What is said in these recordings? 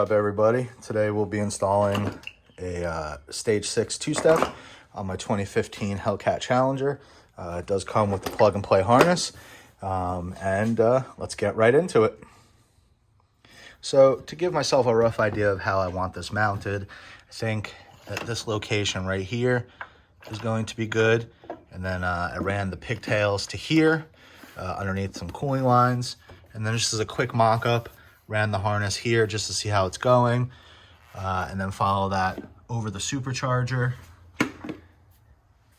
up, everybody? Today we'll be installing a stage 6 two-step on my 2015 Hellcat Challenger. It does come with the plug and play harness, and let's get right into it. So to give myself a rough idea of how I want this mounted, I think that this location right here is going to be good. And then I ran the pigtails to here underneath some cooling lines, and then just as a quick mock-up, ran the harness here just to see how it's going, and then follow that over the supercharger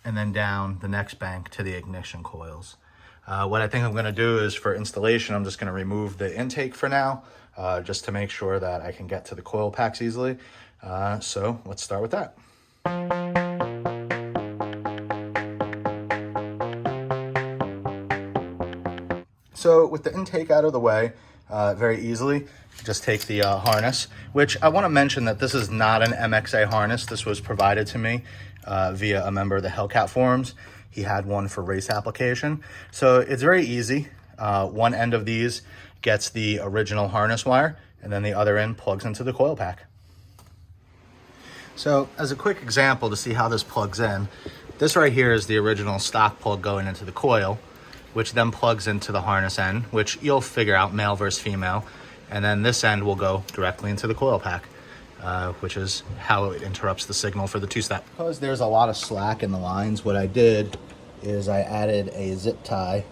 and then down the next bank to the ignition coils. What I think I'm going to do is, for installation, I'm just going to remove the intake for now, just to make sure that I can get to the coil packs easily. So let's start with that. So with the intake out of the way, very easily, just take the harness, which I want to mention that this is not an MXA harness. This was provided to me via a member of the Hellcat forums. He had one for race application. So it's very easy. One end of these gets the original harness wire, and then the other end plugs into the coil pack. So as a quick example to see how this plugs in, this right here is the original stock plug going into the coil, which then plugs into the harness end, which you'll figure out male versus female. And then this end will go directly into the coil pack, which is how it interrupts the signal for the two-step. Because there's a lot of slack in the lines, what I did is I added a zip tie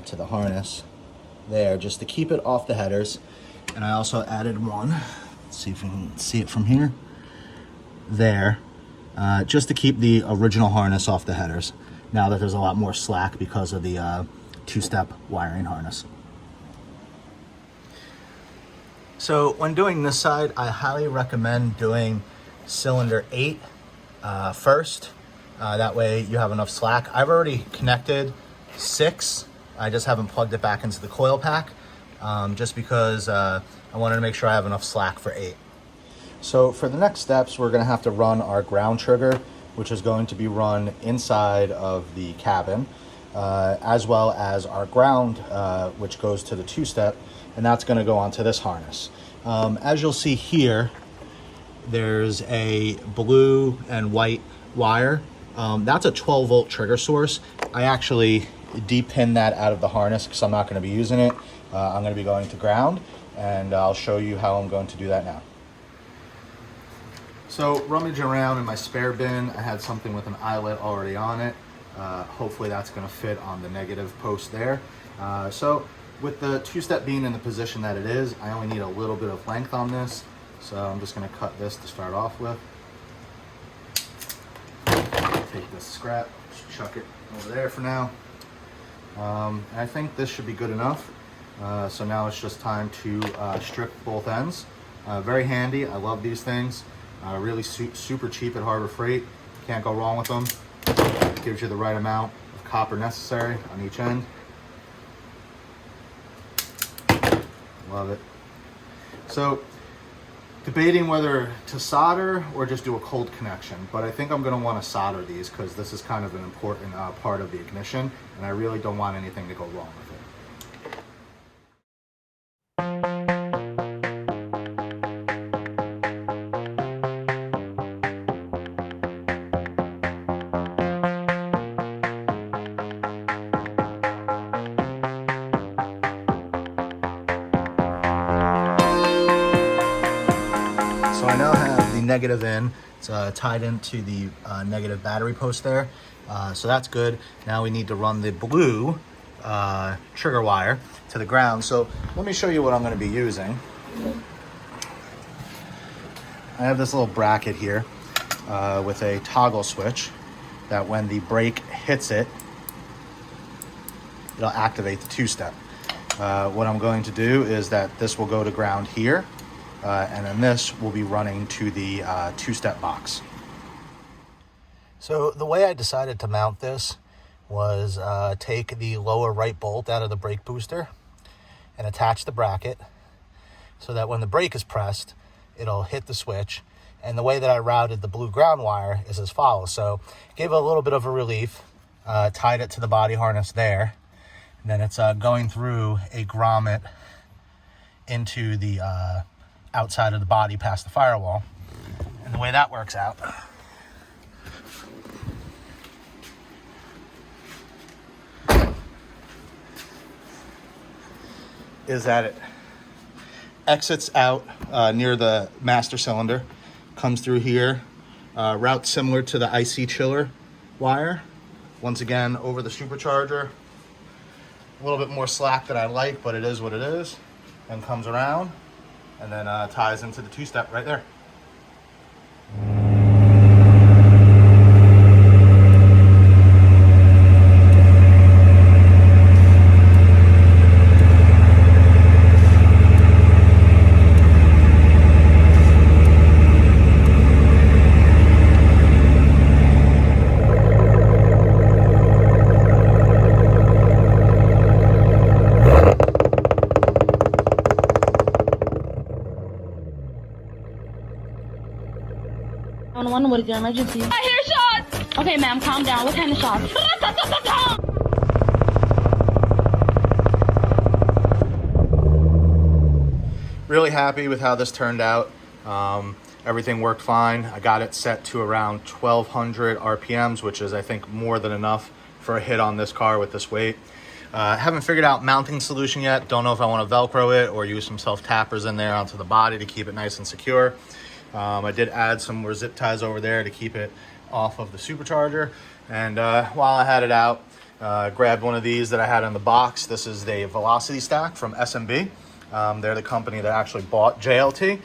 to the harness there just to keep it off the headers. And I also added one, let's see if we can see it from here, there, just to keep the original harness off the headers, now that there's a lot more slack because of the two-step wiring harness. So when doing this side, I highly recommend doing cylinder 8 first. That way you have enough slack. I've already connected 6. I just haven't plugged it back into the coil pack, just because I wanted to make sure I have enough slack for 8. So for the next steps, we're gonna have to run our ground trigger, which is going to be run inside of the cabin, as well as our ground, which goes to the two-step, and that's going to go onto this harness. As you'll see here, there's a blue and white wire. That's a 12-volt trigger source. I actually de-pinned that out of the harness because I'm not going to be using it. I'm going to be going to ground, and I'll show you how I'm going to do that now. So rummaging around in my spare bin, I had something with an eyelet already on it. Hopefully that's going to fit on the negative post there. So with the two-step being in the position that it is, I only need a little bit of length on this. So I'm just going to cut this to start off with. Take this scrap, just chuck it over there for now. I think this should be good enough. So now it's just time to strip both ends. Very handy. I love these things. Really super cheap at Harbor Freight. Can't go wrong with them. Gives you the right amount of copper necessary on each end. Love it. So debating whether to solder or just do a cold connection, but I think I'm going to want to solder these because this is kind of an important part of the ignition, and I really don't want anything to go wrong with it. So I now have the negative in. It's tied into the negative battery post there. So that's good. Now we need to run the blue trigger wire to the ground. So let me show you what I'm going to be using. I have this little bracket here with a toggle switch that when the brake hits it, it'll activate the two-step. What I'm going to do is that this will go to ground here. And then this will be running to the two-step box. So the way I decided to mount this was take the lower right bolt out of the brake booster and attach the bracket so that when the brake is pressed, it'll hit the switch. And the way that I routed the blue ground wire is as follows. So gave it a little bit of a relief, tied it to the body harness there. And then it's going through a grommet into the outside of the body past the firewall. And the way that works out is that it exits out near the master cylinder, comes through here, route similar to the IC chiller wire, once again over the supercharger. A little bit more slack than I like, but it is what it is, and comes around and then ties into the two-step right there. What is your emergency? I hear shots! Okay, ma'am, calm down. What kind of shots? Really happy with how this turned out. Everything worked fine. I got it set to around 1200 RPMs, which is, I think, more than enough for a hit on this car with this weight. Haven't figured out mounting solution yet. Don't know if I want to Velcro it or use some self-tappers in there onto the body to keep it nice and secure. I did add some more zip ties over there to keep it off of the supercharger. And while I had it out, grabbed one of these that I had in the box. This is the Velocity Stack from SMB. They're the company that actually bought JLT.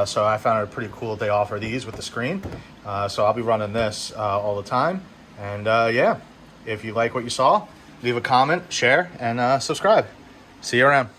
So I found it pretty cool they offer these with the screen. So I'll be running this all the time. And yeah, if you like what you saw, leave a comment, share, and subscribe. See you around.